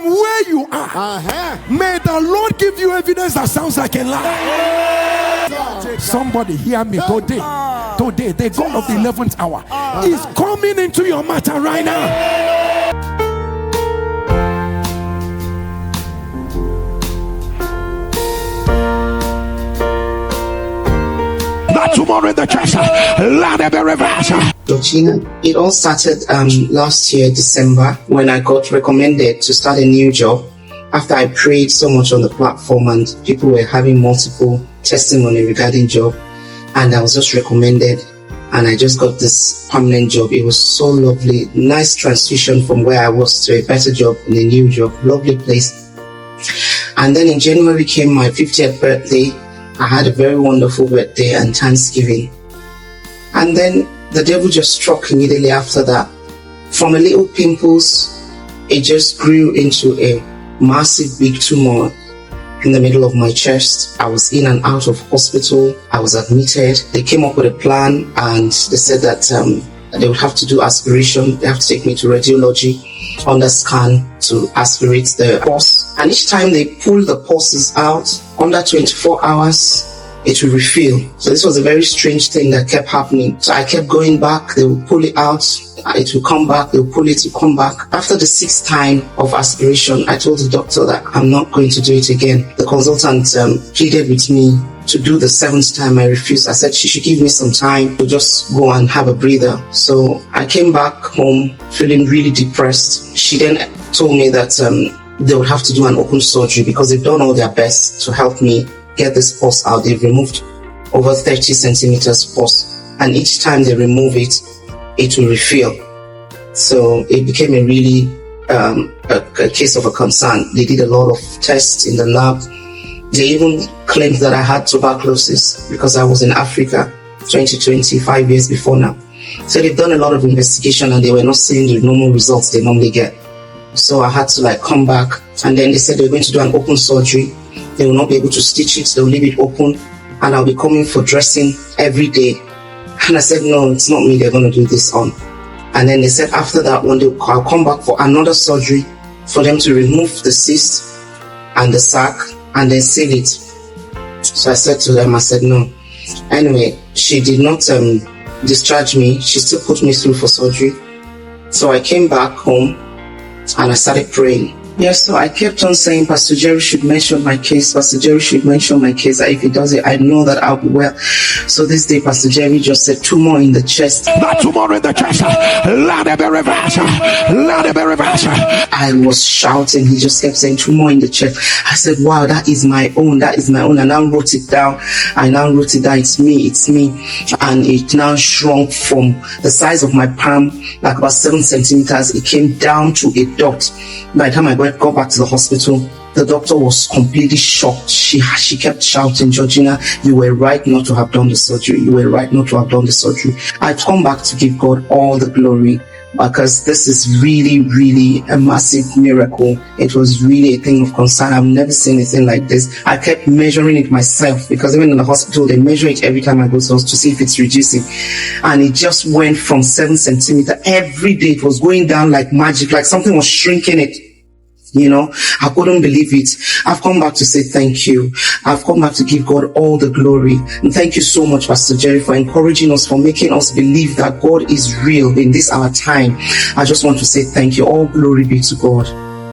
where you are, may the Lord give you evidence that sounds like a lie. Somebody hear me today. Today, the God of the 11th hour is coming into your matter right now. Tomorrow in the church, Georgina, it all started last year, December, when I got recommended to start a new job after I prayed so much on the platform and people were having multiple testimony regarding job, and I was just recommended and I just got this permanent job. It was so lovely, nice transition from where I was to a better job in a new job, lovely place. And then in January came my 50th birthday. I had a very wonderful birthday and Thanksgiving. And then the devil just struck immediately after that. From a little pimples, it just grew into a massive big tumor in the middle of my chest. I was in and out of hospital. I was admitted. They came up with a plan and they said that they would have to do aspiration. They have to take me to radiology under scan to aspirate the pus. And each time they pull the pulses out, under 24 hours, it will refill. So this was a very strange thing that kept happening. So I kept going back. They will pull it out. It will come back. They will pull it to come back. After the 6th time of aspiration, I told the doctor that I'm not going to do it again. The consultant pleaded with me to do the 7th time. I refused. I said she should give me some time to just go and have a breather. So I came back home feeling really depressed. She then told me that they would have to do an open surgery because they've done all their best to help me get this pus out. They've removed over 30 centimeters pus, and each time they remove it, it will refill. So it became a really a case of a concern. They did a lot of tests in the lab. They even claimed that I had tuberculosis because I was in Africa 2020, 5 years before now. So they've done a lot of investigation and they were not seeing the normal results they normally get. So I had to come back, and then they said they were going to do an open surgery. They will not be able to stitch it. They will leave it open, and I'll be coming for dressing every day. And I said, no, it's not me they're going to do this on. And then they said after that one day, I'll come back for another surgery for them to remove the cyst and the sac and then seal it. So I said to them, I said, no. Anyway, she did not discharge me. She still put me through for surgery. So I came back home and I started praying. Yes, so I kept on saying, Pastor Jerry should mention my case. Pastor Jerry should mention my case. If he does it, I know that I'll be well. So this day, Pastor Jerry just said, tumor in the chest. That tumor in the chest. I was shouting. He just kept saying, tumor in the chest. I said, wow, that is my own. That is my own. I now wrote it down. It's me. And it now shrunk from the size of my palm, like about 7 centimeters. It came down to a dot. By the time I got back to the hospital, the doctor was completely shocked. She kept shouting, Georgina, you were right not to have done the surgery. You were right not to have done the surgery. I've come back to give God all the glory because this is really, really a massive miracle. It was really a thing of concern. I've never seen anything like this. I kept measuring it myself because even in the hospital, they measure it every time I go to see if it's reducing. And it just went from 7 centimeters. Every day it was going down like magic, like something was shrinking it. I couldn't believe it. I've come back to say thank you. I've come back to give God all the glory. And thank you so much, Pastor Jerry, for encouraging us, for making us believe that God is real in this our time. I just want to say thank you. All glory be to God.